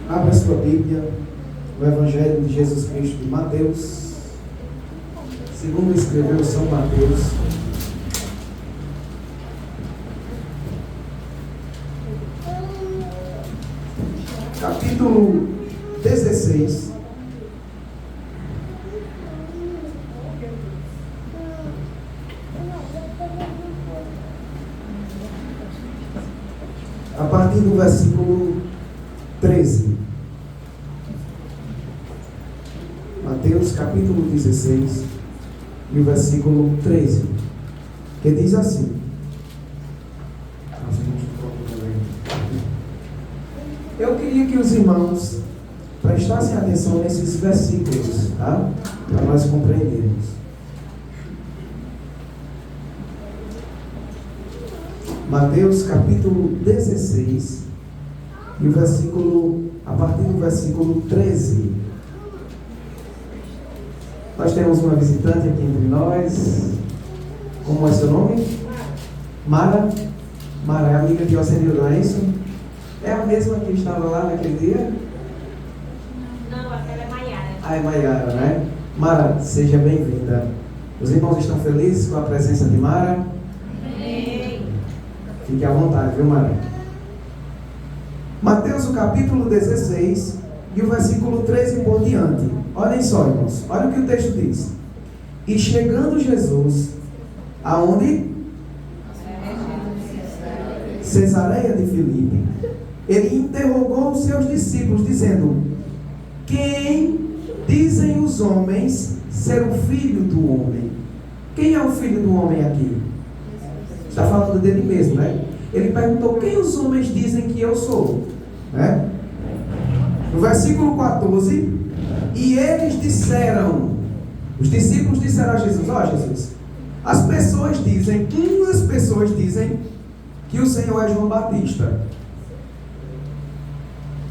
Abra sua Bíblia no Evangelho de Jesus Cristo de Mateus, segundo escreveu São Mateus, capítulo 16. A partir do versículo 13. Mateus capítulo 16 e o versículo 13, que diz assim: eu queria que os irmãos prestassem atenção nesses versículos, tá? Para nós compreendermos. Mateus capítulo 16 e o versículo, a partir do versículo 13. Nós temos uma visitante aqui entre nós. Como é seu nome? Mara. Mara é amiga de Ocenil, não é isso? É a mesma que estava lá naquele dia? Não, aquela é Maiara. Ah, é Maiara, né? Mara, seja bem-vinda. Os irmãos estão felizes com a presença de Mara? Amém. Fique à vontade, viu, Mara? Mateus, o capítulo 16 e o versículo 13 por diante. Olhem só, irmãos. Olha o que o texto diz. E chegando Jesus, aonde? Cesareia de Filipe. Ele interrogou os seus discípulos, dizendo: quem dizem os homens ser o filho do homem? Quem é o filho do homem aqui? Está falando dele mesmo, né? Ele perguntou: quem os homens dizem que eu sou? Né? No versículo 14, e eles disseram, os discípulos disseram a Jesus: ó Jesus, as pessoas dizem, umas pessoas dizem que o Senhor é João Batista.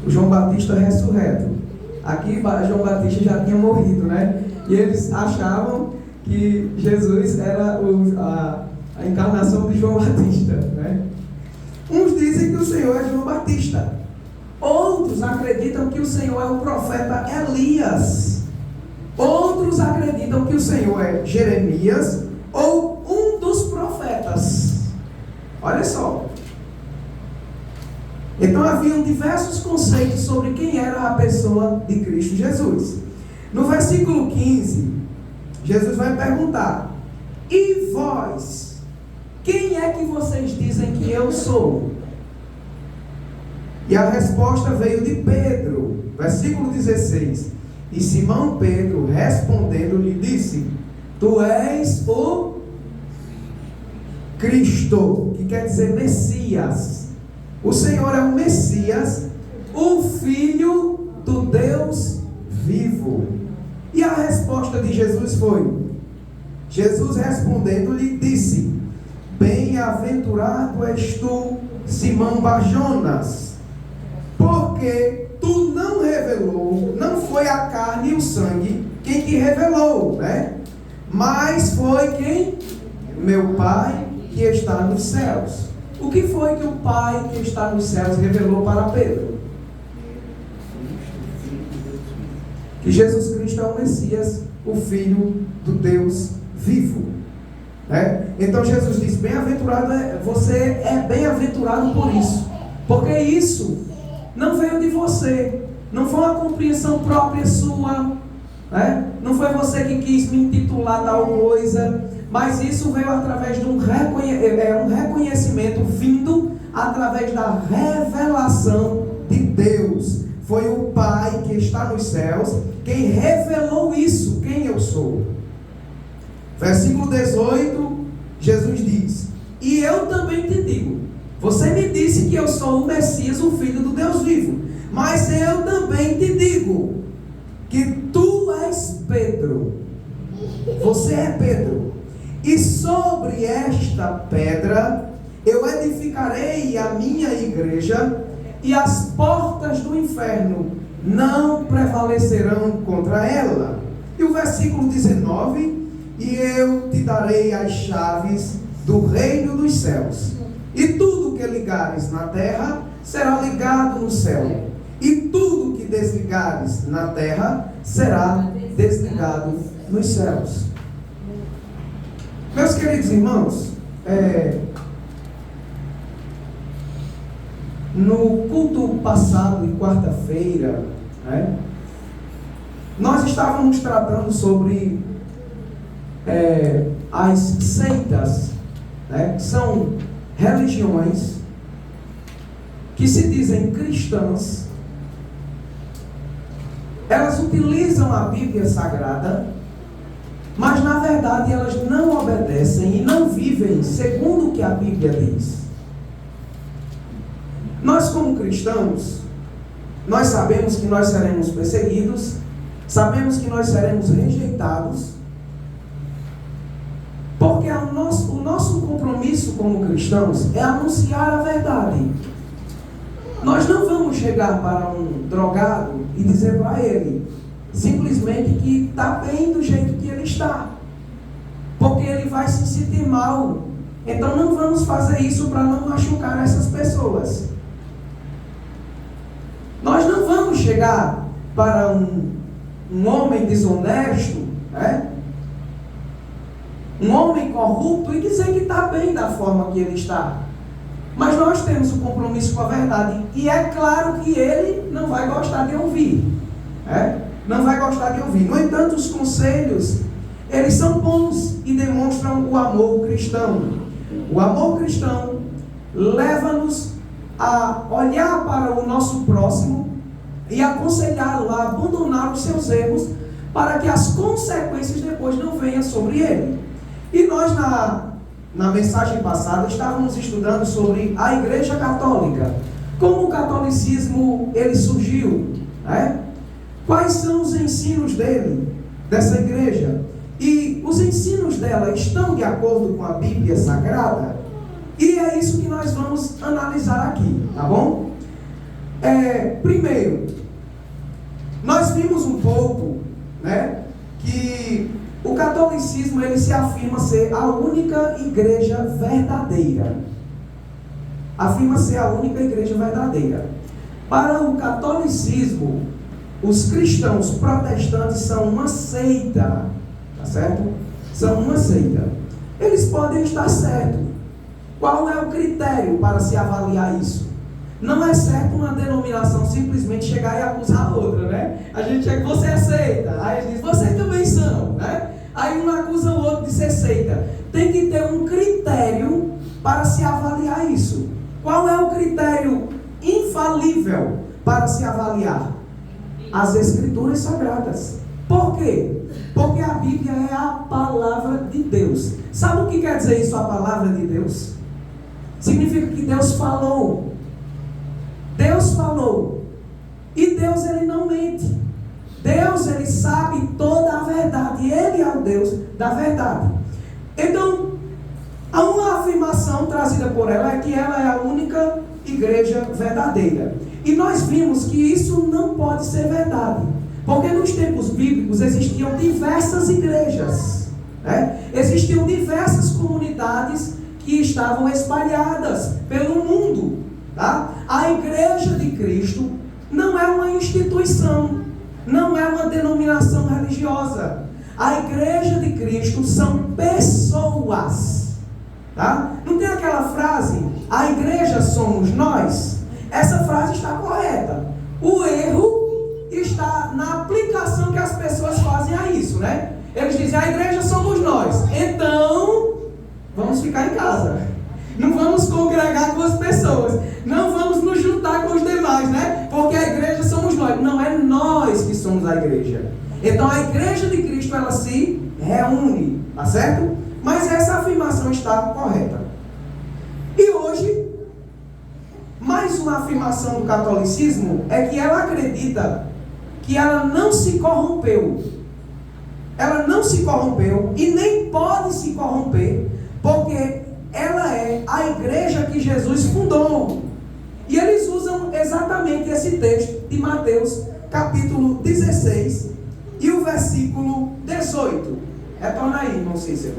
O João Batista ressurreto. Aqui João Batista já tinha morrido, né? E eles achavam que Jesus era a encarnação de João Batista, né? Uns dizem que o Senhor é João Batista. Outros acreditam que o Senhor é o profeta Elias. Outros acreditam que o Senhor é Jeremias ou um dos profetas. Olha só. Então haviam diversos conceitos sobre quem era a pessoa de Cristo Jesus. No versículo 15, Jesus vai perguntar: e vós? Quem é que vocês dizem que eu sou? E a resposta veio de Pedro, versículo 16. E Simão Pedro, respondendo, lhe disse: tu és o Cristo, que quer dizer Messias. O Senhor é o Messias, o Filho do Deus vivo. E a resposta de Jesus foi: Jesus respondendo lhe disse: bem-aventurado és tu, Simão Barjonas, porque tu não revelou, não foi a carne e o sangue quem te revelou, né? Mas foi quem? Meu Pai que está nos céus. O que foi que o Pai que está nos céus revelou para Pedro? Que Jesus Cristo é o Messias, o Filho do Deus vivo. Né? Então Jesus diz: bem-aventurado você é bem-aventurado por isso, porque isso não veio de você, não foi uma compreensão própria sua, né? Não foi você que quis me intitular tal coisa, mas isso veio através de um reconhecimento vindo através da revelação de Deus. Foi o Pai que está nos céus quem revelou isso, quem eu sou. Versículo 18, Jesus diz: e eu também te digo, você me disse que eu sou o Messias, o Filho do Deus vivo, mas eu também te digo que tu és Pedro. Você é Pedro, e sobre esta pedra eu edificarei a minha igreja, e as portas do inferno não prevalecerão contra ela. E o versículo 19: e eu te darei as chaves do reino dos céus, e tudo que ligares na terra será ligado no céu, e tudo desligares na terra será desligado nos céus. Meus queridos irmãos, no culto passado, em quarta-feira, né, nós estávamos tratando sobre as seitas, né, que são religiões que se dizem cristãs. Elas utilizam a Bíblia Sagrada, mas na verdade elas não obedecem e não vivem segundo o que a Bíblia diz. Nós, como cristãos, nós sabemos que nós seremos perseguidos, sabemos que nós seremos rejeitados, porque o nosso compromisso como cristãos é anunciar a verdade. Nós não vamos chegar para um drogado e dizer para ele simplesmente que está bem do jeito que ele está, porque ele vai se sentir mal. Então não vamos fazer isso para não machucar essas pessoas. Nós não vamos chegar para um homem desonesto, né? Um homem corrupto, e dizer que está bem da forma que ele está. Mas nós temos um compromisso com a verdade. E é claro que ele não vai gostar de ouvir. Não vai gostar de ouvir. No entanto, os conselhos, eles são bons e demonstram o amor cristão. O amor cristão leva-nos a olhar para o nosso próximo e aconselhá-lo a abandonar os seus erros, para que as consequências depois não venham sobre ele. E nós, na mensagem passada, estávamos estudando sobre a Igreja Católica, como o catolicismo ele surgiu, né? Quais são os ensinos dessa igreja, e os ensinos dela estão de acordo com a Bíblia Sagrada? E é isso que nós vamos analisar aqui, tá bom? Primeiro, nós vimos um pouco, né, que o catolicismo ele se afirma ser a única igreja verdadeira. Afirma ser a única igreja verdadeira. Para o catolicismo, os cristãos protestantes são uma seita, tá certo? São uma seita. Eles podem estar certos. Qual é o critério para se avaliar isso? Não é certo uma denominação simplesmente chegar e acusar a outra, né? A gente chega, você é seita. Aí a gente diz, vocês também são, né? Aí um acusa o outro de ser seita. Tem que ter um critério para se avaliar isso. Qual é o critério infalível para se avaliar? As Escrituras Sagradas. Por quê? Porque a Bíblia é a palavra de Deus. Sabe o que quer dizer isso, a palavra de Deus? Significa que Deus falou. Deus falou. E Deus, ele não mente. Deus, ele sabe toda a verdade. Ele é o Deus da verdade. Então, uma afirmação trazida por ela é que ela é a única igreja verdadeira. E nós vimos que isso não pode ser verdade. Porque nos tempos bíblicos existiam diversas igrejas, né? Existiam diversas comunidades que estavam espalhadas pelo mundo, tá? A Igreja de Cristo não é uma instituição, não é uma denominação religiosa. A Igreja de Cristo são pessoas, tá? Não tem aquela frase, a igreja somos nós? Essa frase está correta. O erro está na aplicação que as pessoas fazem a isso, né? Eles dizem, a igreja somos nós, então vamos ficar em casa, não vamos congregar com as pessoas, não vamos nos juntar com os demais, né? Porque a igreja somos nós. Não é nós que somos a igreja. Então a Igreja de Cristo, ela se reúne, tá certo? Mas essa afirmação está correta. E hoje, mais uma afirmação do catolicismo é que ela acredita que ela não se corrompeu. Ela não se corrompeu e nem pode se corromper, porque ela é a igreja que Jesus fundou. E eles usam exatamente esse texto de Mateus, capítulo 16, e o versículo 18. Retorna aí, irmão Cícero.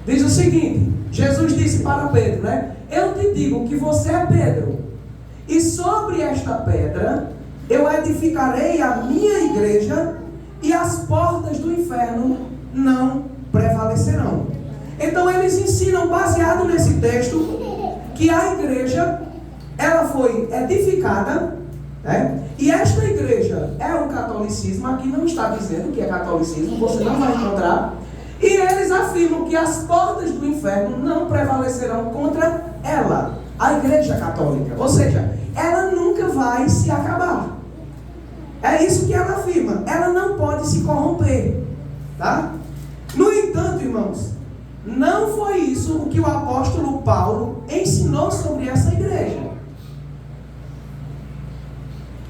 Diz o seguinte, Jesus disse para Pedro, né? Eu te digo que você é Pedro, e sobre esta pedra eu edificarei a minha igreja e as portas do inferno não prevalecerão. Então eles ensinam, baseado nesse texto, que a igreja, ela foi edificada, né? E esta igreja é o catolicismo. Aqui não está dizendo que é catolicismo, você não vai encontrar. E eles afirmam que as portas do inferno não prevalecerão contra ela, a igreja católica. Ou seja, ela nunca vai se acabar. É isso que ela afirma. Ela não pode se corromper, tá? No entanto, irmãos, não foi isso o que o apóstolo Paulo ensinou sobre essa igreja.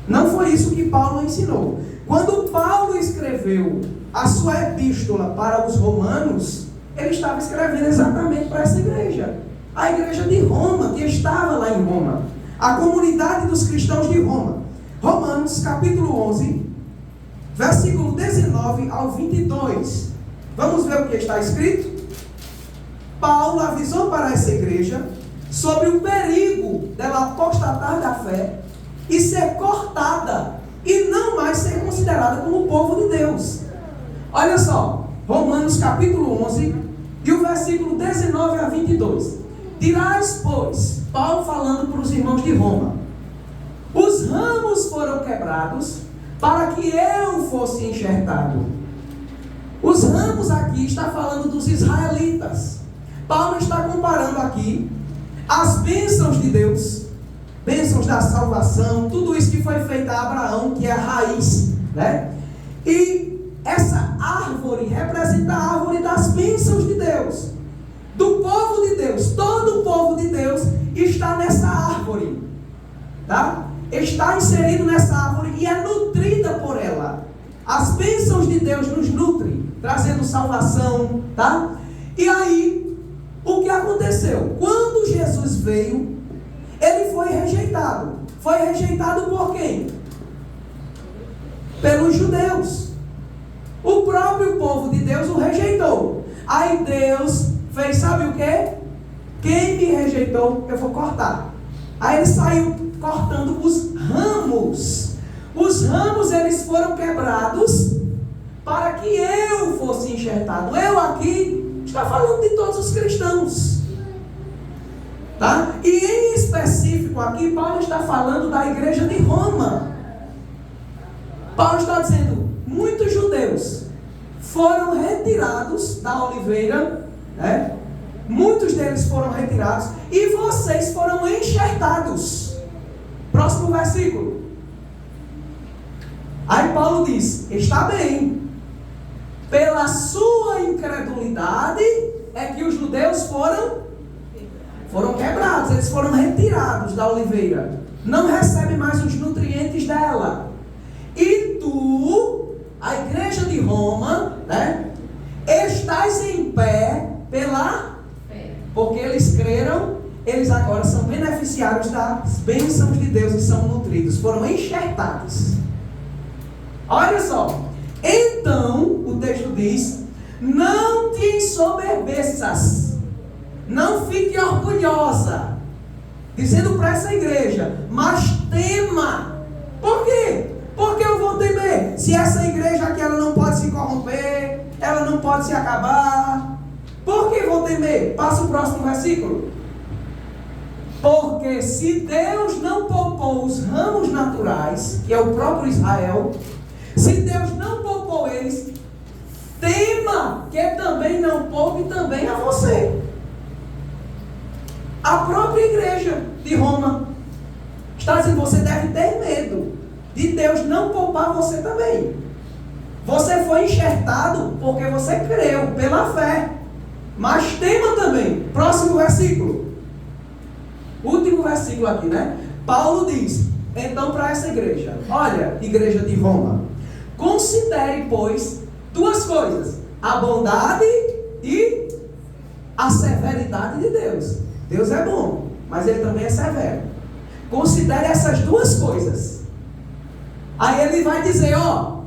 Não foi isso que Paulo ensinou. Quando Paulo escreveu a sua epístola para os romanos, ele estava escrevendo exatamente para essa igreja. A igreja de Roma, que estava lá em Roma. A comunidade dos cristãos de Roma. Romanos capítulo 11, versículo 19 ao 22. Vamos ver o que está escrito? Paulo avisou para essa igreja sobre o perigo dela apostatar da fé e ser cortada e não mais ser considerada como povo de Deus. Olha só, Romanos capítulo 11 e o versículo 19 a 22. Dirás, pois, Paulo falando para os irmãos de Roma, os ramos foram quebrados para que eu fosse enxertado. Os ramos aqui está falando dos israelitas. Paulo está comparando aqui as bênçãos de Deus, bênçãos da salvação, tudo isso que foi feito a Abraão, que é a raiz, né? E essa árvore representa a árvore das bênçãos de Deus, do povo de Deus. Todo o povo de Deus está nessa árvore, tá? Está inserido nessa árvore e é nutrida por ela. As bênçãos de Deus nos nutrem, trazendo salvação, tá? E aí, o que aconteceu? Quando Jesus veio, ele foi rejeitado. Foi rejeitado por quem? Pelos judeus. O próprio povo de Deus o rejeitou. Aí Deus fez, sabe o quê? Quem me rejeitou, eu vou cortar. Aí ele saiu cortando os ramos. Os ramos, eles foram quebrados para que eu fosse enxertado. Eu aqui está falando de todos os cristãos, tá? E em específico aqui, Paulo está falando da igreja de Roma. Paulo está dizendo, muitos judeus foram retirados da oliveira, né? Muitos deles foram retirados e vocês foram enxertados. Próximo versículo. Aí Paulo diz, está bem, pela sua incredulidade é que os judeus foram quebrados, eles foram retirados da oliveira, não recebem mais os nutrientes dela. E tu, a igreja de Roma, né, estás em pé pela fé, porque eles creram, eles agora são beneficiários das bênçãos de Deus e são nutridos, foram enxertados. Olha só, então o texto diz, não te ensoberbeças, não fique orgulhosa, dizendo para essa igreja, mas tema. Por quê? Porque eu vou temer. Se essa igreja aqui ela não pode se corromper, ela não pode se acabar, por que vou temer? Passa o próximo versículo. Porque se Deus não poupou os ramos naturais, que é o próprio Israel, se Deus não poupou eles, tema que também não poupe também a você. A própria igreja de Roma está dizendo, você deve ter medo de Deus não poupar você também. Você foi enxertado porque você creu pela fé, mas tema também. Próximo versículo. Último versículo aqui, né? Paulo diz, então para essa igreja, olha, igreja de Roma, considere, pois, duas coisas, a bondade e a severidade de Deus. Deus é bom, mas Ele também é severo. Considere essas duas coisas. Aí ele vai dizer, ó,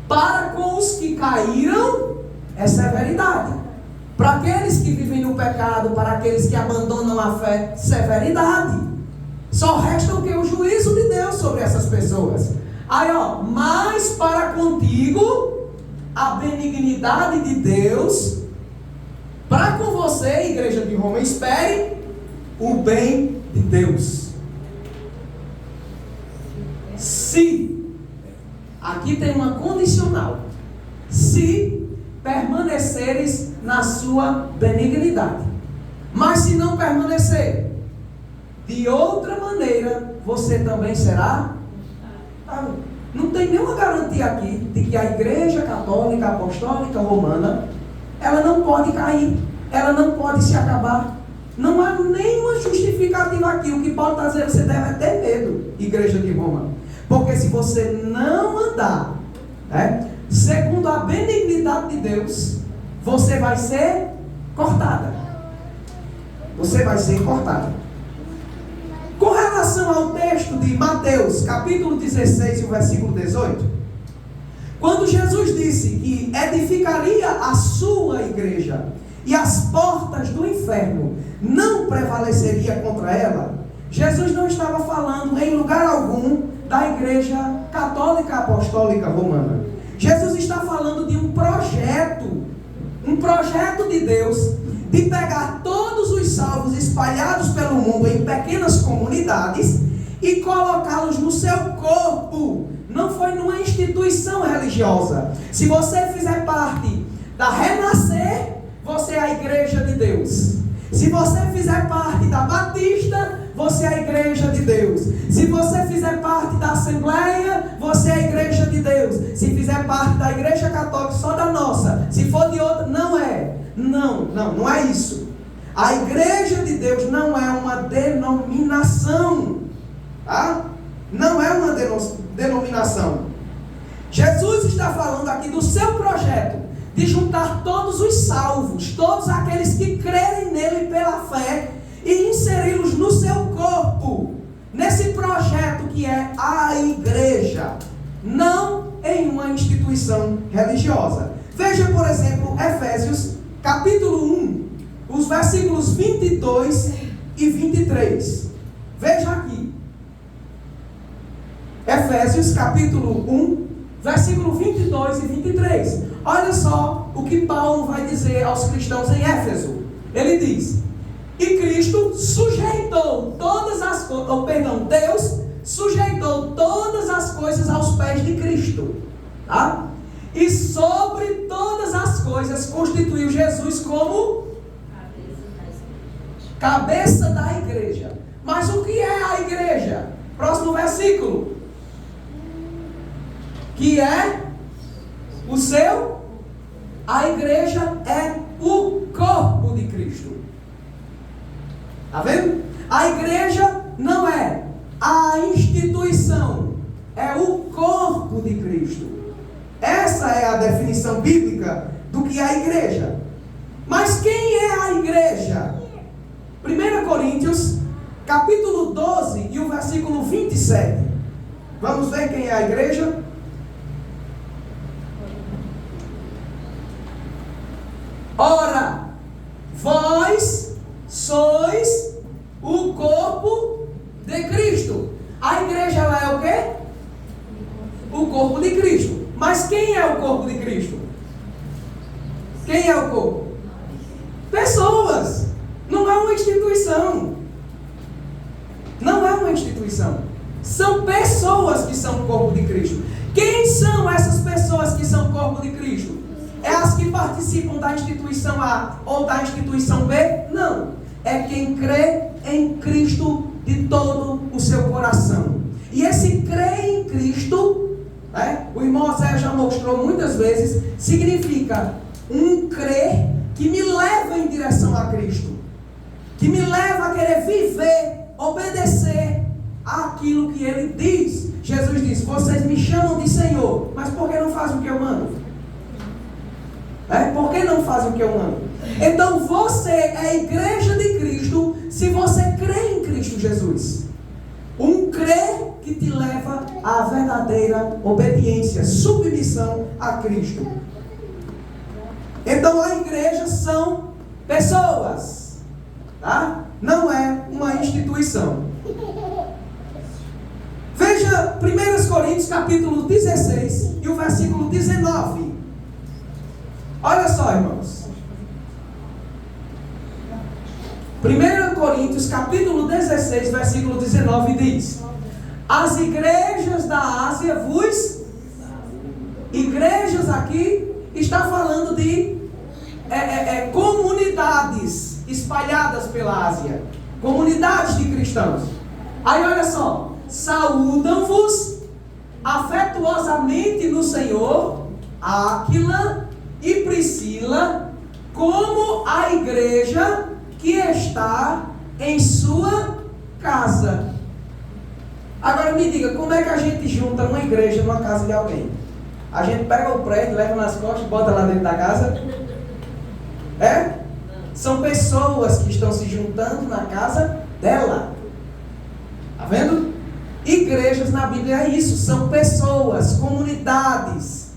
para com os que caíram, é severidade. Para aqueles que vivem no pecado, para aqueles que abandonam a fé, severidade. Só resta o que? O juízo de Deus sobre essas pessoas. Aí, ó, mas para contigo a benignidade de Deus, para com você, igreja de Roma, espere o bem de Deus. Se, aqui tem uma condicional, se permaneceres na sua benignidade. Mas se não permanecer, de outra maneira, você também será. Não tem nenhuma garantia aqui de que a Igreja Católica Apostólica Romana, ela não pode cair, ela não pode se acabar. Não há nenhuma justificativa aqui. O que Paulo está dizendo, você deve ter medo, Igreja de Roma. Porque se você não andar, segundo a benignidade de Deus, você vai ser cortada. Você vai ser cortada. Com relação ao texto de Mateus, capítulo 16, o versículo 18, quando Jesus disse que edificaria a sua igreja e as portas do inferno não prevaleceria contra ela, Jesus não estava falando em lugar algum da Igreja Católica Apostólica Romana. Jesus está falando de um projeto de Deus, de pegar todos os salvos espalhados pelo mundo em pequenas comunidades e colocá-los no seu corpo. Não foi numa instituição religiosa. Se você fizer parte da Renascer, você é a Igreja de Deus. Se você fizer parte da Batista, você é a Igreja de Deus. Se você fizer parte da Assembleia, você é a Igreja de Deus. Se fizer parte da Igreja Católica, só da nossa. Se for de outra, não é. Não é isso. A Igreja de Deus não é uma denominação. Tá? Não é uma denominação. Jesus está falando aqui do seu projeto de juntar todos os salvos, todos aqueles que crerem nele pela fé, e inseri-los no seu corpo, nesse projeto que é a igreja, não em uma instituição religiosa. Veja, por exemplo, Efésios capítulo 1, os versículos 22 e 23. Veja aqui. Efésios capítulo 1, versículo 22 e 23. Olha só o que Paulo vai dizer aos cristãos em Éfeso. Ele diz: e Cristo sujeitou todas as coisas, Deus sujeitou todas as coisas aos pés de Cristo, tá? E sobre todas as coisas constituiu Jesus como cabeça da igreja. Mas o que é a igreja? Próximo versículo. Que é o seu. A igreja é o corpo de Cristo. Está vendo? A igreja não é a instituição, é o corpo de Cristo. Essa é a definição bíblica do que é a igreja. Mas quem é a igreja? 1 Coríntios, capítulo 12 e o versículo 27. Vamos ver quem é a igreja? Ora, vós sois o corpo de Cristo. A igreja ela é o quê? O corpo de Cristo. Mas quem é o corpo de Cristo? Quem é o corpo? Pessoas. Não é uma instituição. Não é uma instituição. São pessoas que são o corpo de Cristo. Quem são essas pessoas que são o corpo de Cristo? É as que participam da instituição A ou da instituição B? Não. É quem crê em Cristo de todo o seu coração. E esse crer em Cristo, o irmão Zé já mostrou muitas vezes, significa um crer que me leva em direção a Cristo, que me leva a querer viver, obedecer àquilo que Ele diz. Jesus disse: vocês me chamam de Senhor, mas por que não fazem o que eu mando? Por que não fazem o que eu mando? Então você é a igreja de Cristo se você crê em Cristo Jesus. Um crer que te leva à verdadeira obediência, submissão a Cristo. Então a igreja são pessoas, tá? Não é uma instituição. capítulo 16 e o versículo 19. Olha só, irmãos. 1 Coríntios, capítulo 16, versículo 19 diz: as igrejas da Ásia vos... Igrejas aqui está falando de comunidades espalhadas pela Ásia. Comunidades de cristãos. Aí olha só: saúdam-vos afetuosamente no Senhor Áquila e Priscila, como a igreja que está em sua casa. Agora me diga, como é que a gente junta uma igreja numa casa de alguém? A gente pega o prédio, leva nas costas e bota lá dentro da casa? É? São pessoas que estão se juntando na casa dela. Está vendo? Igrejas na Bíblia é isso, são pessoas, comunidades.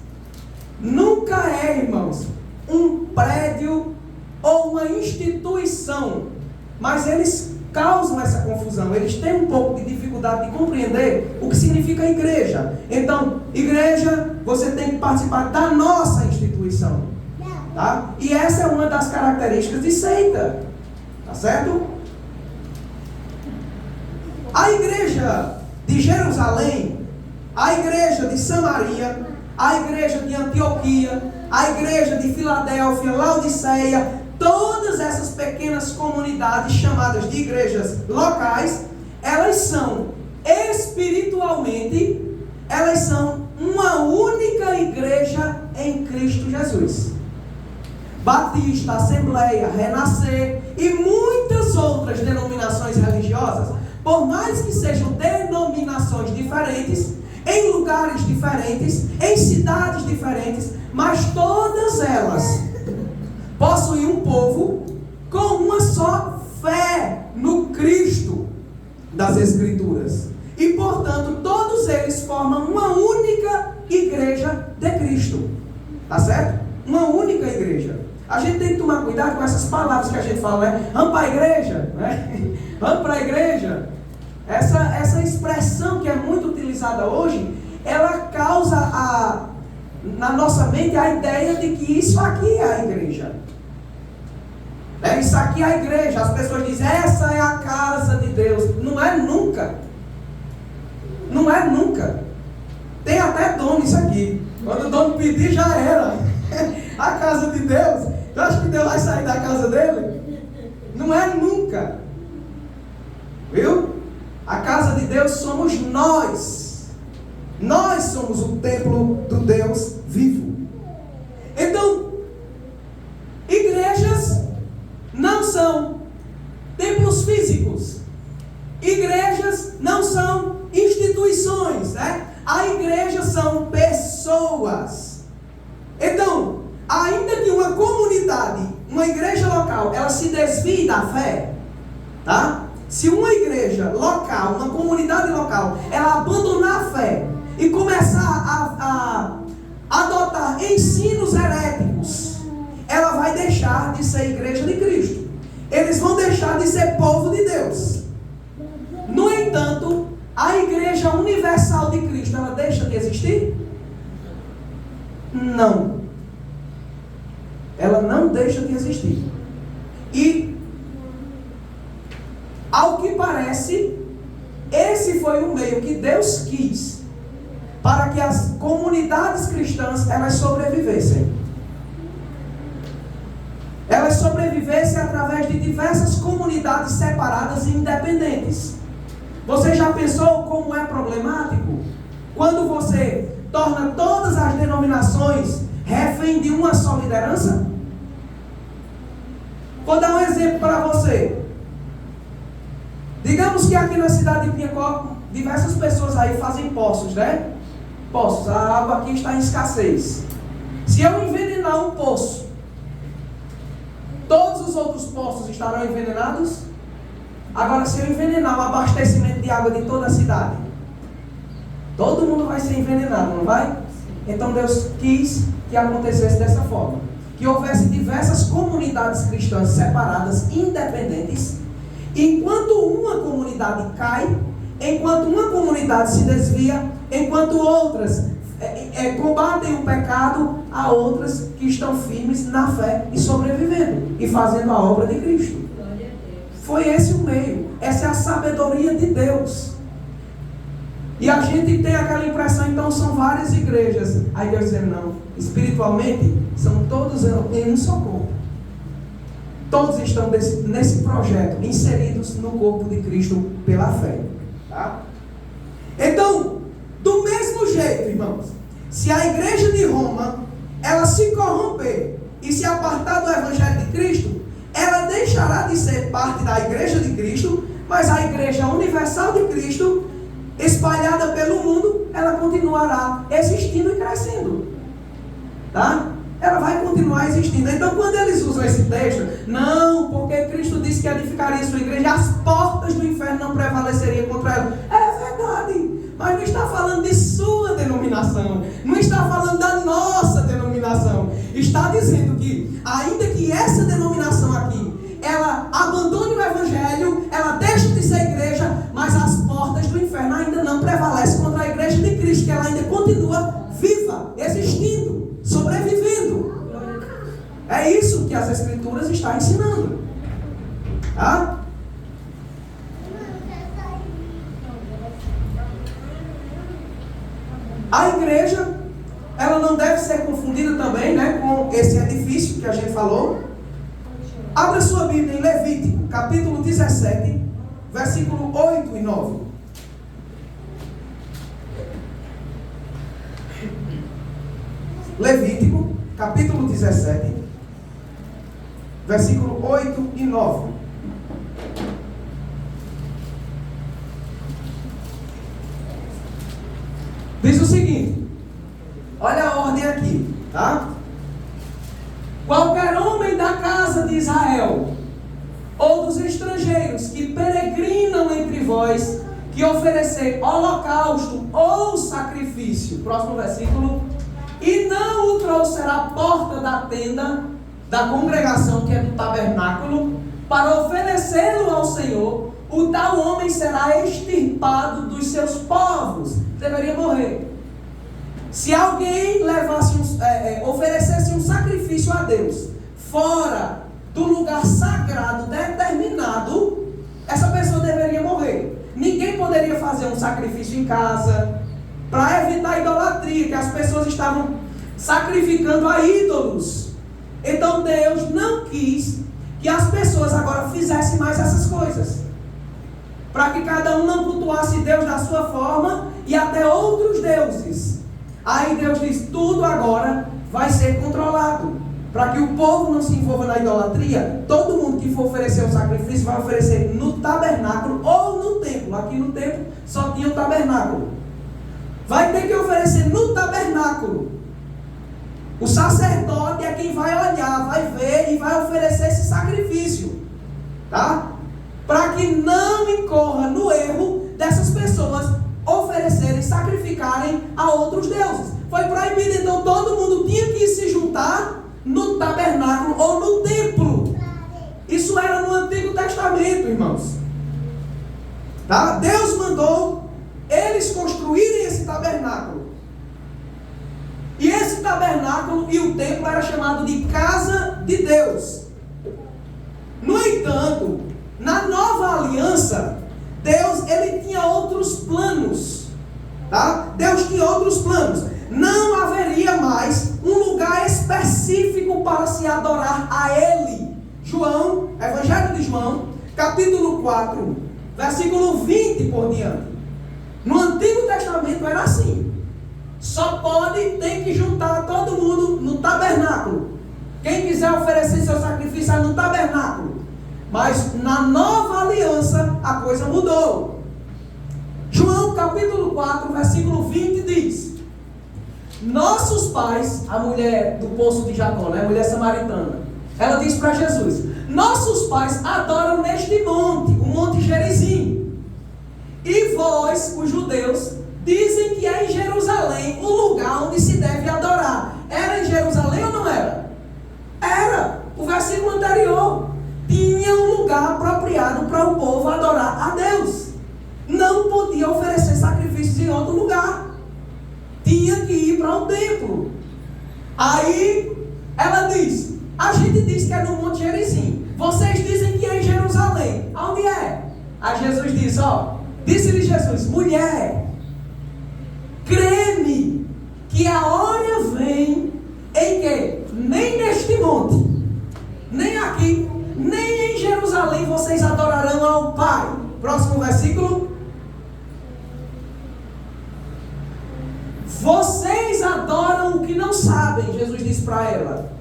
Nunca é, irmãos, um prédio ou uma instituição. Mas eles causam essa confusão. Eles têm um pouco de dificuldade de compreender o que significa igreja. Então, igreja, você tem que participar da nossa instituição. Tá? E essa é uma das características de seita. Tá certo? A igreja de Jerusalém, a igreja de Samaria, a igreja de Antioquia, a igreja de Filadélfia, Laodiceia, todas essas pequenas comunidades chamadas de igrejas locais, elas são espiritualmente, elas são uma única igreja em Cristo Jesus. Batista, Assembleia, Renascer e muitas outras denominações religiosas, por mais que sejam denominações diferentes, em lugares diferentes, em cidades diferentes, mas todas elas possuem um povo com uma só fé no Cristo das Escrituras. E, portanto, todos eles formam uma única igreja de Cristo. Tá certo? Uma única igreja. A gente tem que tomar cuidado com essas palavras que a gente fala, né? Vamos para a igreja, né? Vamos para a igreja. Essa expressão que é muito utilizada hoje, ela causa na nossa mente a ideia de que isso aqui é a igreja. Isso aqui é a igreja. As pessoas dizem, essa é a casa de Deus. Não é nunca. Não é nunca. Tem até dono isso aqui. Quando o dono pedir, já era. A casa de Deus. Eu acho que Deus vai sair da casa dele? Não é nunca. Viu? A casa de Deus somos nós. Nós somos o templo do Deus vivo. Então, igrejas não são templos físicos. Igrejas não são instituições, né? A igreja são pessoas. Então, ainda que uma comunidade, uma igreja local, ela se desvie da fé, tá? Se uma igreja local, uma comunidade local, ela abandonar a fé e começar a adotar ensinos heréticos, ela vai deixar de ser igreja de Cristo. Eles vão deixar de ser povo de Deus. No entanto, a igreja universal de Cristo, ela deixa de existir? Não. Ela não deixa de existir. E, ao que parece, esse foi o meio que Deus quis para que as comunidades cristãs, elas sobrevivessem. Elas sobrevivessem através de diversas comunidades separadas e independentes. Você já pensou como é problemático quando você torna todas as denominações refém de uma só liderança? Vou dar um exemplo para você. Digamos que aqui na cidade de Pinhacó, diversas pessoas aí fazem poços, né? Poços, a água aqui está em escassez. Se eu envenenar um poço, todos os outros poços estarão envenenados? Agora, se eu envenenar o abastecimento de água de toda a cidade, todo mundo vai ser envenenado, não vai? Então Deus quis que acontecesse dessa forma. Que houvesse diversas comunidades cristãs separadas, independentes. Enquanto uma comunidade cai, enquanto uma comunidade se desvia, enquanto outras combatem o pecado, há outras que estão firmes na fé e sobrevivendo e fazendo a obra de Cristo. Foi esse o meio, essa é a sabedoria de Deus. E a gente tem aquela impressão, então são várias igrejas. Aí Deus dizendo, não, espiritualmente são todos em um só corpo. Todos estão nesse projeto, inseridos no corpo de Cristo pela fé. Tá? Então, do mesmo jeito, irmãos, se a igreja de Roma, ela se corromper e se apartar do Evangelho de Cristo, ela deixará de ser parte da igreja de Cristo, mas a igreja universal de Cristo, espalhada pelo mundo, ela continuará existindo e crescendo. Tá? Ela vai continuar existindo. Então, quando eles usam esse texto, não, porque Cristo disse que edificaria sua igreja, as portas do inferno não prevaleceriam contra ela. É verdade, mas não está falando de sua denominação, não está falando da nossa denominação. Está dizendo que, ainda que essa denominação aqui, ela abandone o Evangelho, ela deixa de ser igreja, mas as portas do inferno ainda não prevalecem contra a igreja de Cristo, que ela ainda continua viva, existindo, sobrevivendo. É isso que as Escrituras estão ensinando. Tá? A igreja, ela não deve ser confundida também, né, com esse edifício que a gente falou. Abra sua Bíblia em Levítico, capítulo 17, versículo 8 e 9. Levítico, capítulo 17, versículo 8 e 9. Diz o seguinte, olha a ordem aqui, tá? Qualquer homem da casa de Israel, ou dos estrangeiros que peregrinam entre vós, que oferecer holocausto ou sacrifício, próximo versículo, e não o trouxer à porta da tenda da congregação, que é do tabernáculo, para oferecê-lo ao Senhor, o tal homem será extirpado dos seus povos, deveria morrer. Se alguém oferecesse um sacrifício a Deus fora do lugar sagrado determinado, essa pessoa deveria morrer. Ninguém poderia fazer um sacrifício em casa para evitar a idolatria, que as pessoas estavam sacrificando a ídolos. Então Deus não quis que as pessoas agora fizessem mais essas coisas, para que cada um não cultuasse Deus da sua forma e até outros deuses. Aí Deus diz, tudo agora vai ser controlado, para que o povo não se envolva na idolatria. Todo mundo que for oferecer um sacrifício vai oferecer no tabernáculo ou no templo. Aqui no templo só tinha o tabernáculo. Vai ter que oferecer no tabernáculo. O sacerdote é quem vai olhar, vai ver e vai oferecer esse sacrifício, tá? Para que não incorra no erro dessas pessoas oferecerem, sacrificarem a outros deuses. Foi proibido, então todo mundo tinha que se juntar no tabernáculo ou no templo. Isso era no Antigo Testamento, irmãos. Tá? Deus mandou eles construírem esse tabernáculo. E esse tabernáculo e o templo era chamado de casa de Deus. No entanto, na nova aliança, Deus, ele tinha outros planos, tá? Deus tinha outros planos. Não haveria mais um lugar específico para se adorar a Ele. João, Evangelho de João, capítulo 4, versículo 20 por diante. No Antigo Testamento era assim. Só tem que juntar todo mundo no tabernáculo. Quem quiser oferecer seu sacrifício é no tabernáculo. Mas na nova aliança a coisa mudou. João capítulo 4, versículo 20 diz: nossos pais, a mulher do poço de Jacó, né, a mulher samaritana, ela diz para Jesus: nossos pais adoram neste monte, o Monte Gerizim. E vós, os judeus, dizem que é em Jerusalém o lugar onde se deve adorar. Era em Jerusalém ou não era? Era. O versículo anterior tinha um lugar apropriado para o povo adorar a Deus. Não podia podia oferecer sacrifícios em outro lugar. Tinha que ir para o templo. Aí ela diz: a gente diz que é no Monte Gerizim. Vocês dizem que é em Jerusalém. Aonde é? Aí Jesus diz: disse-lhe Jesus: mulher, crê-me que a hora vem em que nem neste monte, nem aqui, nem em Jerusalém vocês adorarão ao Pai. Próximo versículo. Vocês adoram o que não sabem, Jesus disse para ela.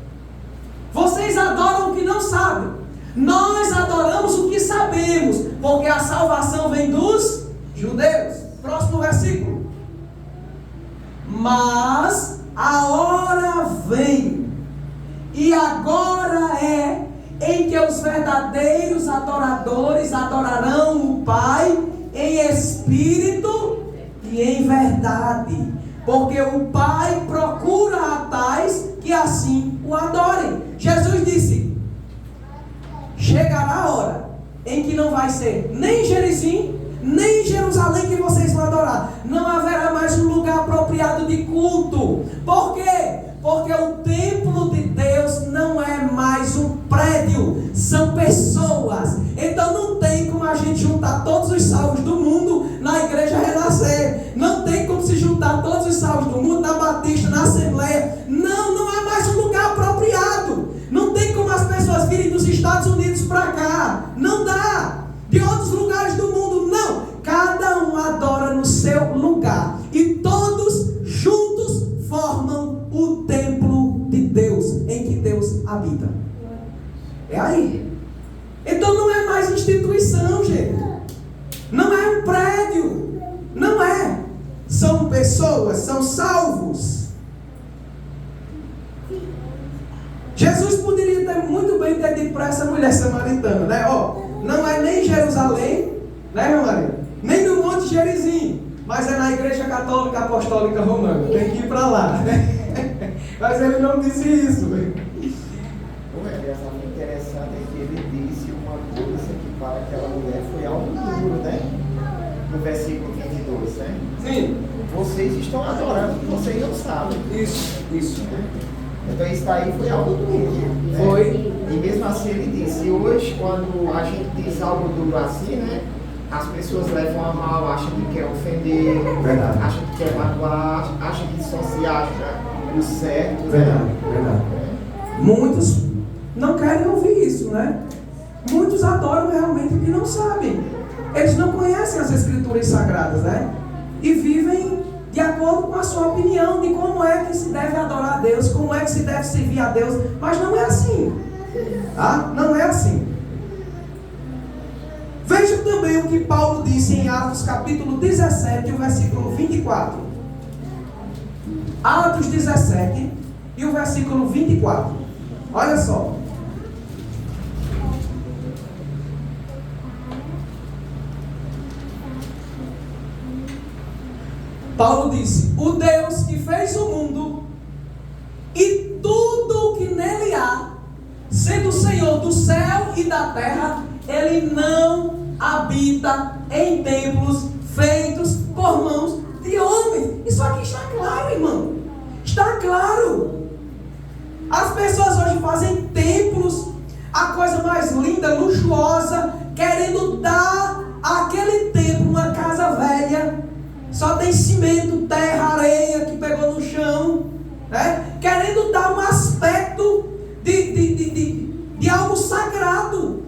Vocês adoram o que não sabem. Nós adoramos o que sabemos, porque a salvação vem dos judeus. Próximo versículo. Mas a hora vem, e agora é, em que os verdadeiros adoradores adorarão o Pai em espírito e em verdade, porque o Pai procura a tais que assim o adorem. Jesus disse: chegará a hora em que não vai ser nem em Gerizim, nem em Jerusalém que vocês vão adorar. Não haverá mais um lugar apropriado de culto. Por quê? Porque o templo de Deus não é mais um prédio, são pessoas. Então não tem como a gente juntar todos os salvos do mundo na igreja Renascer. Não tem como se juntar todos os salvos do mundo na Batista, na Assembleia. Não é mais um lugar apropriado. Não tem como as pessoas virem dos Estados Unidos para cá. Não dá. De outros lugares do mundo, não. Cada um adora no seu lugar. E todos juntos formam o templo de Deus, em que Deus habita. É aí. Então não é mais instituição, gente. Não é um prédio. Não é. São pessoas, são salvos. Jesus poderia ter muito bem ter dito para essa mulher samaritana, né? Não é nem Jerusalém, né, meu marido? Nem no Monte Gerizim, mas é na Igreja Católica Apostólica Romana. Tem que ir para lá, né? Mas ele não disse isso, velho. O interessante é que ele disse uma coisa que para aquela mulher foi algo duro, né? No versículo 22, né? Sim. Vocês estão adorando, vocês não sabem. Isso. Então isso daí foi algo duro, né? Foi. E mesmo assim ele disse, hoje quando a gente diz algo duro assim, né? As pessoas levam a mal, acham que quer ofender, Verdade. acham que quer magoar, acham que só se acha o certo. Verdade. Né? Muitos não querem ouvir isso, né? Muitos adoram realmente o que não sabem. Eles não conhecem as Escrituras Sagradas, né? E vivem de acordo com a sua opinião de como é que se deve adorar a Deus, como é que se deve servir a Deus. Mas não é assim. Tá? Não é assim. Veja também o que Paulo disse em Atos capítulo 17, o versículo 24. Atos 17 e o versículo 24. Olha só. Paulo disse: o Deus que fez o mundo e tudo o que nele há, sendo o Senhor do céu e da terra, Ele não habita em templos feitos por mãos de homens. Isso aqui está claro, irmão. Está claro. As pessoas hoje fazem templos, a coisa mais linda, luxuosa, querendo dar àquele templo uma casa velha. Só tem cimento, terra, areia que pegou no chão, né? Querendo dar um aspecto de algo sagrado.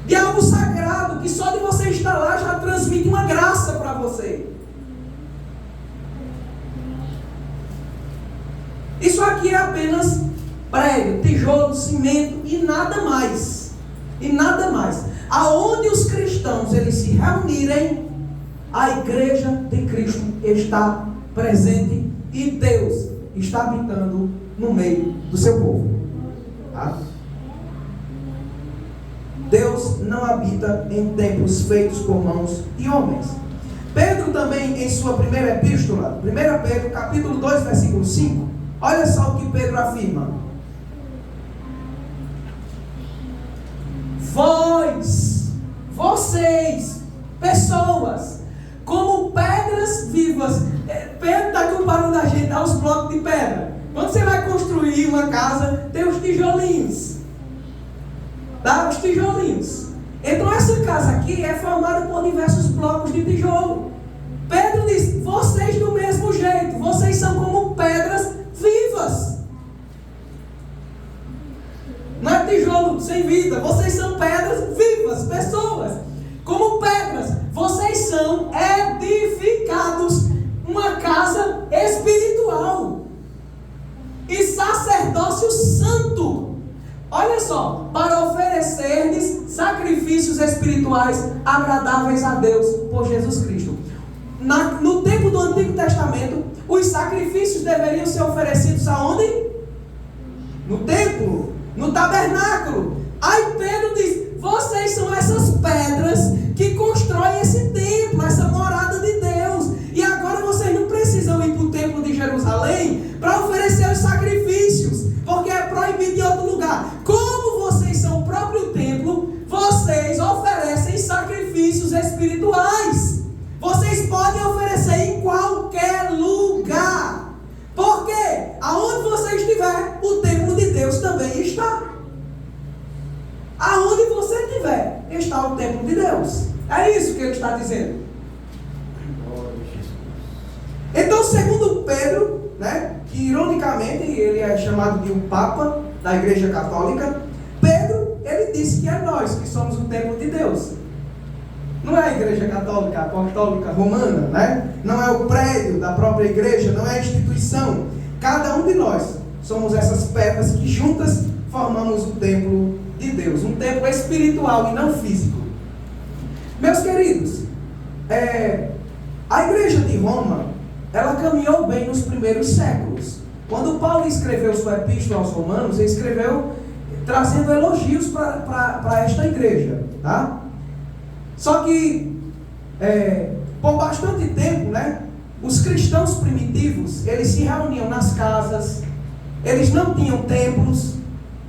De algo sagrado, que só de você estar lá já transmite uma graça para você. Isso aqui é apenas prédio, tijolo, cimento e nada mais. E nada mais. Aonde os cristãos eles se reunirem, a igreja de Cristo está presente e Deus está habitando no meio do seu povo. Tá? Deus não habita em templos feitos por mãos de homens. Pedro também, em sua primeira epístola, 1 Pedro, capítulo 2, versículo 5, olha só o que Pedro afirma. Vocês, Pessoas. Como pedras vivas. Pedro está comparando a gente aos blocos de pedra. Quando você vai construir uma casa, tem os tijolinhos. Tá? Os tijolinhos. Então essa casa aqui é formada por diversos blocos de tijolo. Pedro diz, vocês do mesmo jeito, vocês são como pedras vivas. Não é tijolo sem vida, vocês são pedras vivas, pessoas. Como pedras, vocês são edificados uma casa espiritual e sacerdócio santo. Olha só, para oferecer-lhes sacrifícios espirituais agradáveis a Deus por Jesus Cristo. No tempo do Antigo Testamento, os sacrifícios deveriam ser oferecidos aonde? No templo, no tabernáculo. Aí Pedro diz, vocês são essas pedras que constroem esse templo, essa morada de Deus. E agora vocês não precisam ir para o templo de Jerusalém para oferecer os sacrifícios, porque é proibido em outro lugar. Como vocês são o próprio templo, vocês oferecem sacrifícios espirituais. Vocês podem oferecer em qualquer lugar. Porque aonde você estiver, o templo de Deus também está. Aonde você estiver, está o templo de Deus. É isso que ele está dizendo. Então, segundo Pedro, né, que ironicamente ele é chamado de um Papa da Igreja Católica, Pedro, ele disse que é nós que somos o templo de Deus. Não é a Igreja Católica Apostólica Romana, né? Não é o prédio da própria igreja, não é a instituição. Cada um de nós somos essas pedras que juntas formamos o templo de Deus, um templo espiritual e não físico. Meus queridos, a igreja de Roma, ela caminhou bem nos primeiros séculos. Quando Paulo escreveu sua epístola aos Romanos, ele escreveu trazendo elogios para esta igreja, tá? Só que, por bastante tempo, né, os cristãos primitivos, eles se reuniam nas casas, eles não tinham templos,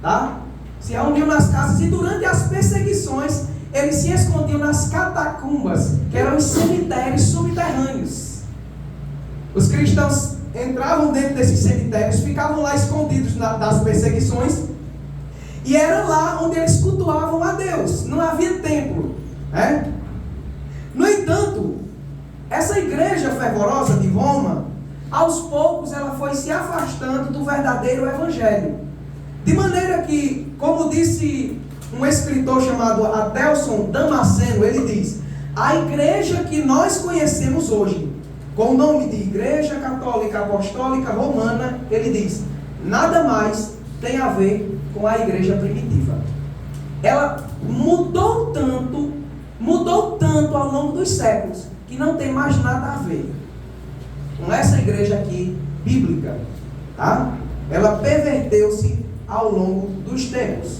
tá? Se reuniam nas casas e durante as perseguições, eles se escondiam nas catacumbas, que eram os cemitérios subterrâneos. Os cristãos entravam dentro desses cemitérios, ficavam lá escondidos das perseguições, e era lá onde eles cultuavam a Deus. Não havia templo. No entanto, essa igreja fervorosa de Roma, aos poucos ela foi se afastando do verdadeiro evangelho. De maneira que, como disse um escritor chamado Adelson Damasceno, ele diz, a igreja que nós conhecemos hoje, com o nome de Igreja Católica Apostólica Romana, ele diz, nada mais tem a ver com a igreja primitiva. Ela mudou tanto ao longo dos séculos, que não tem mais nada a ver com essa igreja aqui, bíblica, tá? Ela perverteu-se ao longo dos tempos.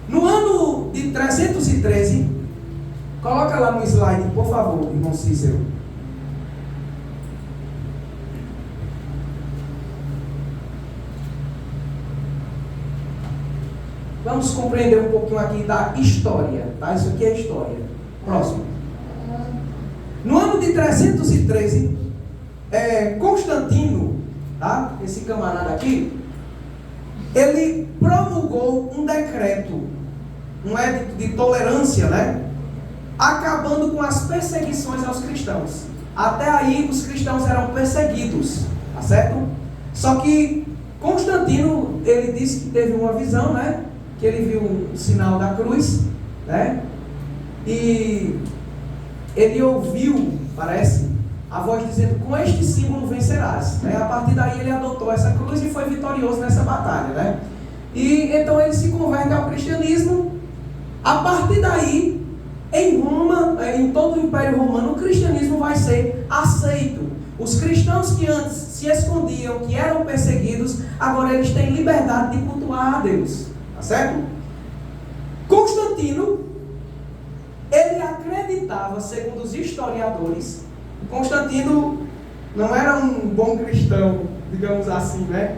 No ano de 313, coloca lá no slide, por favor, irmão Cícero. Vamos compreender um pouquinho aqui da história, tá? Isso aqui é história. Próximo. No ano de 313, Constantino, tá? Esse camarada aqui, ele promulgou um decreto, um edito de tolerância, né? Acabando com as perseguições aos cristãos. Até aí os cristãos eram perseguidos, tá certo? Só que Constantino, ele disse que teve uma visão, né? Que ele viu o sinal da cruz, né? E ele ouviu, parece, a voz dizendo, com este símbolo vencerás, né? A partir daí ele adotou essa cruz e foi vitorioso nessa batalha, né? E então ele se converte ao cristianismo. A partir daí, em Roma, em todo o Império Romano, o cristianismo vai ser aceito. Os cristãos que antes se escondiam, que eram perseguidos, agora eles têm liberdade de cultuar a Deus. Tá certo? Constantino, ele acreditava, segundo os historiadores, Constantino não era um bom cristão, digamos assim, né?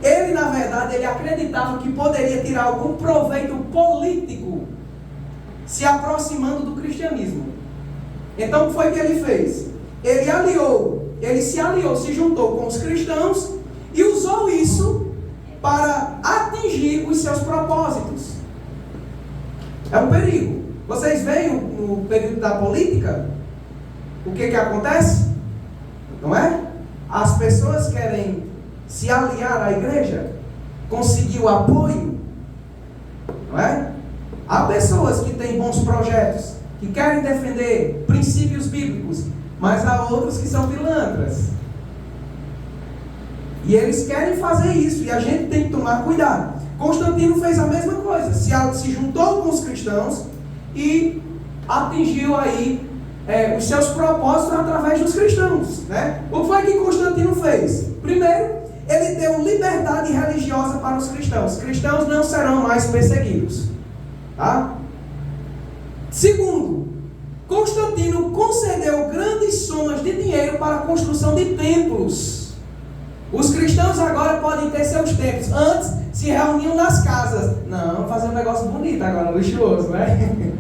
Ele, na verdade, ele acreditava que poderia tirar algum proveito político se aproximando do cristianismo. Então o que foi que ele fez? Ele se juntou com os cristãos e usou isso para atingir os seus propósitos. É um perigo. Vocês veem no período da política, o que acontece? Não é? As pessoas querem se aliar à igreja, conseguir o apoio, não é? Há pessoas que têm bons projetos, que querem defender princípios bíblicos, mas há outros que são pilantras. E eles querem fazer isso, e a gente tem que tomar cuidado. Constantino fez a mesma coisa, se juntou com os cristãos e atingiu aí os seus propósitos através dos cristãos, né? O que foi que Constantino fez? Primeiro, ele deu liberdade religiosa para os cristãos. Cristãos não serão mais perseguidos, tá? Segundo, Constantino concedeu grandes somas de dinheiro para a construção de templos. Os cristãos agora podem ter seus templos. Antes se reuniam nas casas. Não, fazer um negócio bonito agora, luxuoso, né?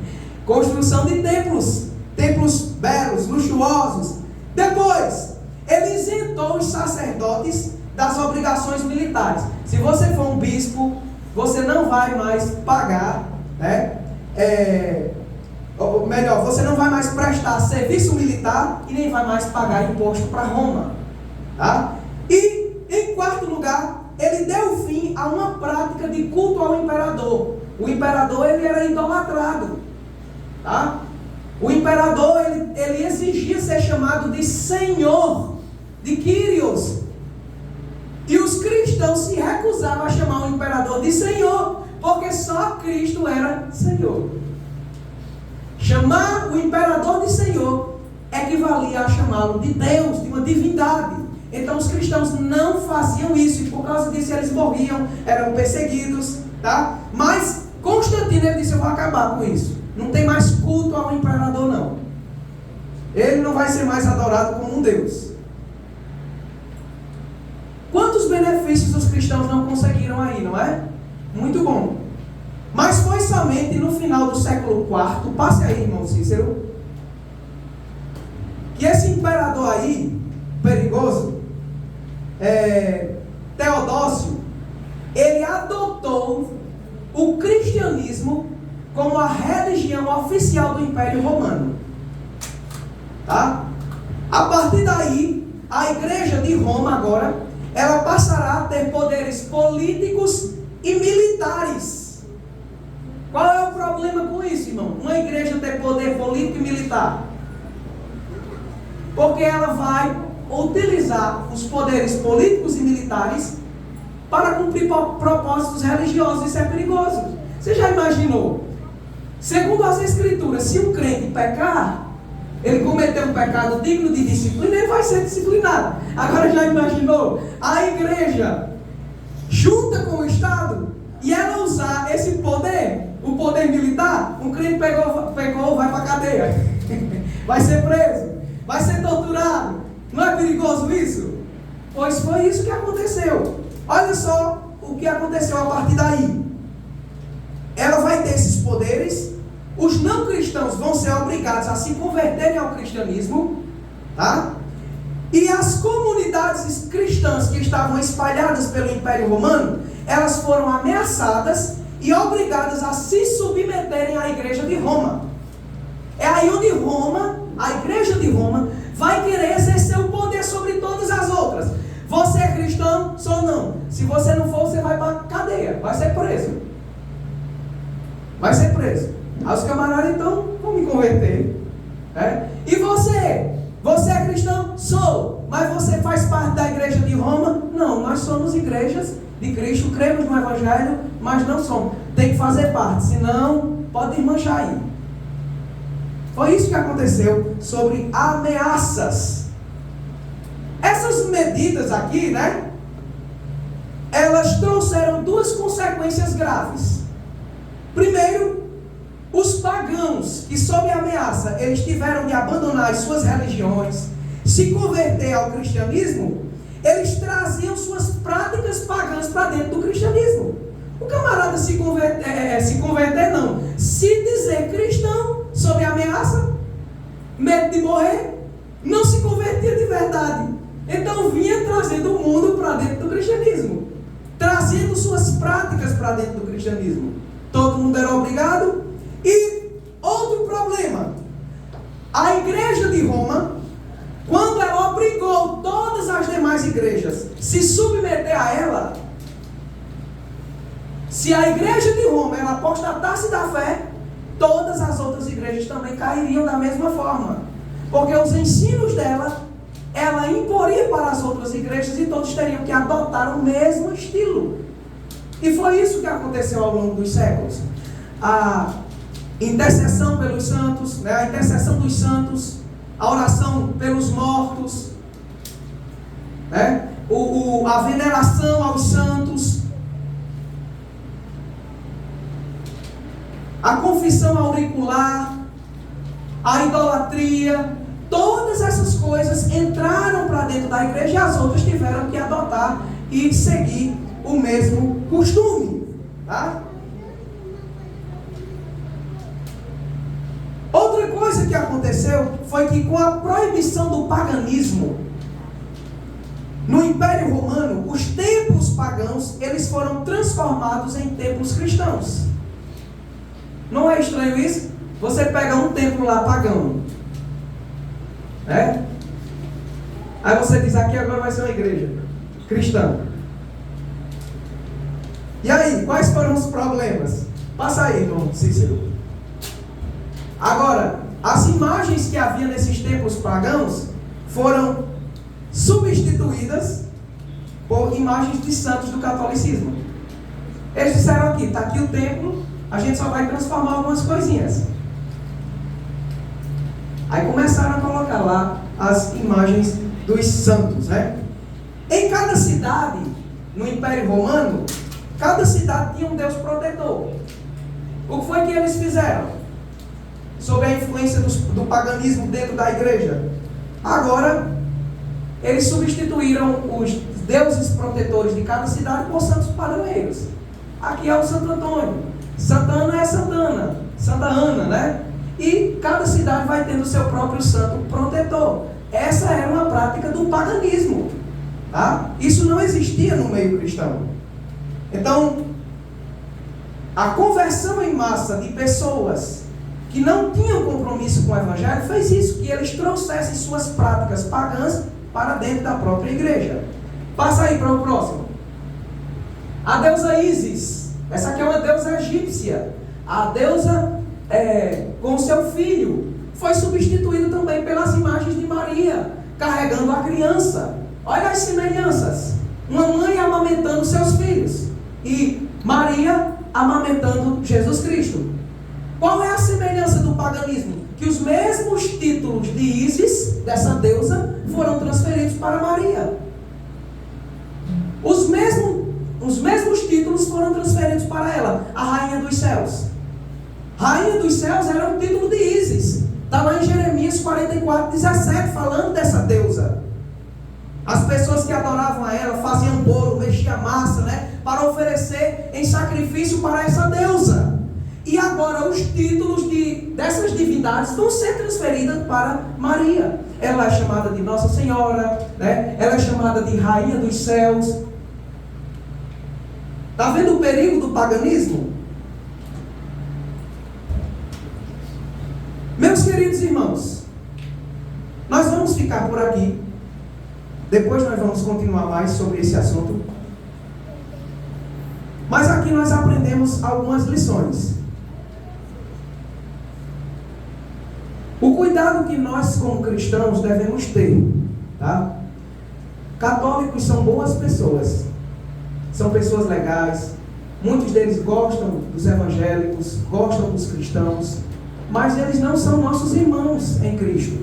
Construção de templos. Templos belos, luxuosos. Depois, ele isentou os sacerdotes das obrigações militares. Se você for um bispo, você não vai mais pagar, né? Ou melhor, você não vai mais prestar serviço militar e nem vai mais pagar imposto para Roma, tá? E, em quarto lugar, ele deu fim a uma prática de culto ao imperador. O imperador, ele era idolatrado, tá? O imperador, ele exigia ser chamado de Senhor, de Kyrios. E os cristãos se recusavam a chamar o imperador de Senhor, porque só Cristo era Senhor. Chamar o imperador de Senhor equivalia a chamá-lo de Deus, de uma divindade. Então os cristãos não faziam isso, e por causa disso eles morriam, eram perseguidos, tá? Mas Constantino, ele disse: eu vou acabar com isso. Não tem mais culto ao imperador, não. Ele não vai ser mais adorado como um Deus. Quantos benefícios os cristãos não conseguiram aí, não é? Muito bom. Mas foi somente no final do século IV, passe aí, irmão Cícero, que esse imperador aí, perigoso, Teodósio, ele adotou o cristianismo como a religião oficial do Império Romano. Tá? A partir daí, a igreja de Roma agora, ela passará a ter poderes políticos e militares. Qual é o problema com isso, irmão? Uma igreja ter poder político e militar? Porque ela vai utilizar os poderes políticos e militares para cumprir propósitos religiosos. Isso é perigoso. Você já imaginou? Segundo as Escrituras, se um crente pecar, ele cometeu um pecado digno de disciplina, ele vai ser disciplinado. Agora, já imaginou? A igreja junta com o Estado e ela usar esse poder, o poder militar. Um crente pecou, vai para a cadeia, vai ser preso, vai ser torturado. Não é perigoso isso? Pois foi isso que aconteceu. Olha só o que aconteceu a partir daí. Ela vai ter esses poderes. Os não cristãos vão ser obrigados a se converterem ao cristianismo, tá? E as comunidades cristãs que estavam espalhadas pelo Império Romano, elas foram ameaçadas e obrigadas a se submeterem à igreja de Roma. É aí onde Roma, a igreja de Roma, vai querer exercer o poder sobre todas as outras. Você é cristão? Sou não. Se você não for, você vai para a cadeia, vai ser preso. Vai ser preso. Aí os camaradas, então, vão me converter. E você? Você é cristão? Sou. Mas você faz parte da igreja de Roma? Não, nós somos igrejas de Cristo, cremos no Evangelho, mas não somos. Tem que fazer parte, senão pode desmanchar aí. Foi isso que aconteceu sobre ameaças. Essas medidas aqui, né? Elas trouxeram duas consequências graves. Primeiro, os pagãos que sob ameaça eles tiveram de abandonar as suas religiões, se converter ao cristianismo, eles traziam suas práticas pagãs para dentro do cristianismo. O camarada se converter não, se dizer cristão sob ameaça, medo de morrer, não se convertia de verdade. Então vinha trazendo o mundo para dentro do cristianismo, trazendo suas práticas para dentro do cristianismo. Todo mundo era obrigado. E outro problema, a igreja de Roma, quando ela obrigou todas as demais igrejas a se submeter a ela, se a igreja de Roma ela apostatasse da fé, todas as outras igrejas também cairiam da mesma forma, porque os ensinos dela, ela imporia para as outras igrejas e todos teriam que adotar o mesmo estilo. E foi isso que aconteceu ao longo dos séculos. A intercessão pelos santos, né? A intercessão dos santos, a oração pelos mortos, né? A veneração aos santos, a confissão auricular, a idolatria, todas essas coisas entraram para dentro da igreja e as outras tiveram que adotar e seguir o mesmo costume, tá? Outra coisa que aconteceu foi que com a proibição do paganismo no Império Romano, os templos pagãos eles foram transformados em templos cristãos. Não é estranho isso? Você pega um templo lá pagão, né? Aí você diz, aqui agora vai ser uma igreja cristã. E aí, quais foram os problemas? Passa aí, irmão Cícero. Agora, as imagens que havia nesses templos pagãos foram substituídas por imagens de santos do catolicismo. Eles disseram aqui, está aqui o templo, a gente só vai transformar algumas coisinhas. Aí começaram a colocar lá as imagens dos santos, né? Em cada cidade, no Império Romano, cada cidade tinha um deus protetor. O que foi que eles fizeram? Sob a influência do paganismo dentro da igreja. Agora, eles substituíram os deuses protetores de cada cidade por santos padroeiros. Aqui é o Santo Antônio. Santa Ana é Santa Ana, né? E cada cidade vai tendo o seu próprio santo protetor. Essa era uma prática do paganismo, tá? Isso não existia no meio cristão. Então, a conversão em massa de pessoas que não tinham compromisso com o Evangelho fez isso, que eles trouxessem suas práticas pagãs para dentro da própria igreja. Passa aí para o próximo. A deusa Ísis. Essa aqui é uma deusa egípcia. A deusa com seu filho foi substituída também pelas imagens de Maria carregando a criança. Olha as semelhanças. Uma mãe amamentando seus filhos e Maria amamentando Jesus Cristo. Qual é a semelhança do paganismo? Que os mesmos títulos de Ísis, dessa deusa, foram transferidos para Maria. Os mesmos títulos foram transferidos para ela, a Rainha dos Céus. Rainha dos Céus era um título de Ísis. Está lá em Jeremias 44:17, falando dessa deusa. As pessoas que adoravam a ela faziam bolo, mexiam massa, né, para oferecer em sacrifício para essa deusa. E agora os títulos dessas divindades vão ser transferidos para Maria. Ela é chamada de Nossa Senhora, né? Ela é chamada de Rainha dos Céus. Está vendo o perigo do paganismo? Meus queridos irmãos, nós vamos ficar por aqui. Depois nós vamos continuar mais sobre esse assunto. Mas aqui nós aprendemos algumas lições. O cuidado que nós, como cristãos, devemos ter, tá? Católicos são boas pessoas, são pessoas legais, muitos deles gostam dos evangélicos, gostam dos cristãos, mas eles não são nossos irmãos em Cristo.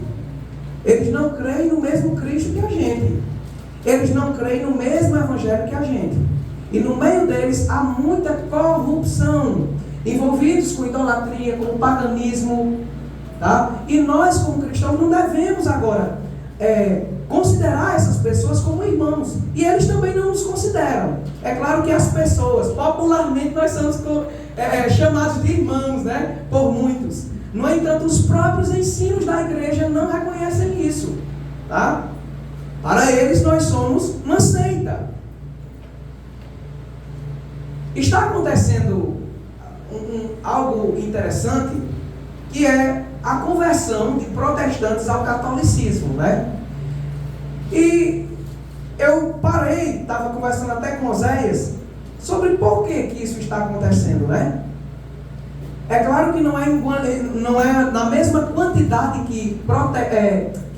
Eles não creem no mesmo Cristo que a gente. Eles não creem no mesmo evangelho que a gente. E no meio deles há muita corrupção, envolvidos com idolatria, com paganismo, tá? E nós, como cristãos, não devemos agora considerar essas pessoas como irmãos. E eles também não nos consideram. É claro que as pessoas, popularmente, nós somos chamados de irmãos, né? Por muitos. No entanto, os próprios ensinos da igreja não reconhecem isso. Tá? Para eles, nós somos uma seita. Está acontecendo algo interessante, que é a conversão de protestantes ao catolicismo, né? E eu parei, estava conversando até com Oséias, sobre por que isso está acontecendo, né? É claro que não é na mesma quantidade que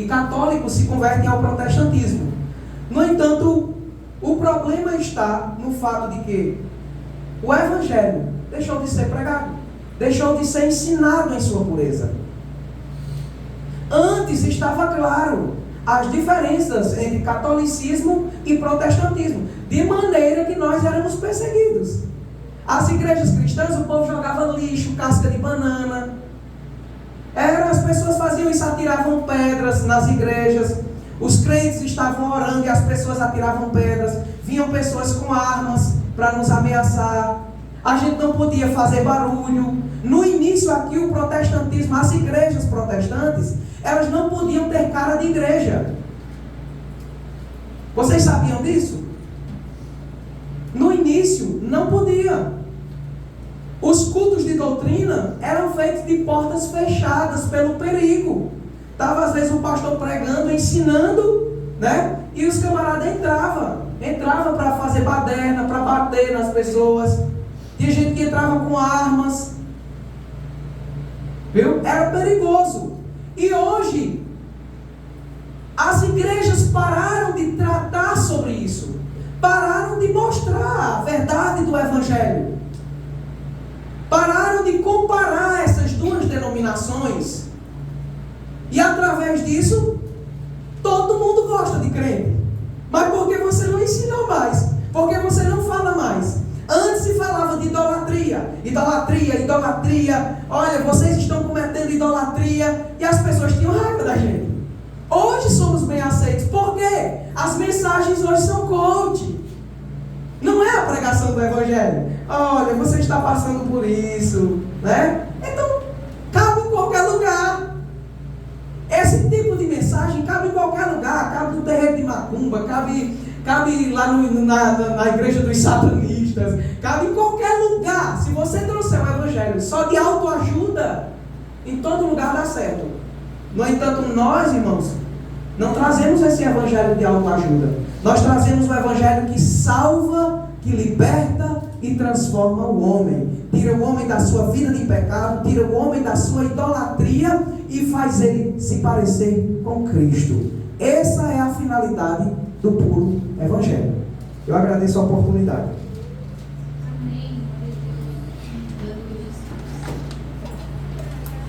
católicos se convertem ao protestantismo. No entanto, o problema está no fato de que o Evangelho deixou de ser pregado, deixou de ser ensinado em sua pureza. Antes estava claro as diferenças entre catolicismo e protestantismo, de maneira que nós éramos perseguidos. As igrejas cristãs, o povo jogava lixo, casca de banana. As pessoas faziam isso, atiravam pedras nas igrejas. Os crentes estavam orando e as pessoas atiravam pedras. Vinham pessoas com armas para nos ameaçar. A gente não podia fazer barulho. No início aqui, o protestantismo, as igrejas protestantes, elas não podiam ter cara de igreja. Vocês sabiam disso? No início, não podia. Os cultos de doutrina eram feitos de portas fechadas pelo perigo. Estava às vezes o pastor pregando, ensinando, né? E os camaradas entravam para fazer baderna, para bater nas pessoas. Tinha gente que entrava com armas. Viu? Era perigoso. E hoje, as igrejas pararam de tratar sobre isso. Pararam de mostrar a verdade do Evangelho. Pararam de comparar essas duas denominações. E através disso, todo mundo gosta de crente. Mas por que você não ensinou mais? Por que você não fala mais? Antes se falava de idolatria. Idolatria. Olha, vocês estão cometendo idolatria. E as pessoas tinham raiva da gente. Hoje somos bem aceitos. Por quê? As mensagens hoje são coach. Não é a pregação do Evangelho. Olha, você está passando por isso, né? Então, cabe em qualquer lugar. Esse tipo de mensagem cabe em qualquer lugar. Cabe no terreiro de macumba, cabe lá na igreja dos satanistas, cabe em qualquer lugar. Se você trouxer o Evangelho só de autoajuda, em todo lugar dá certo. No entanto, nós, irmãos, não trazemos esse Evangelho de autoajuda. Nós trazemos o Evangelho que salva, que liberta e transforma o homem. Tira o homem da sua vida de pecado, tira o homem da sua idolatria e faz ele se parecer com Cristo. Essa é a finalidade do puro Evangelho. Eu agradeço a oportunidade.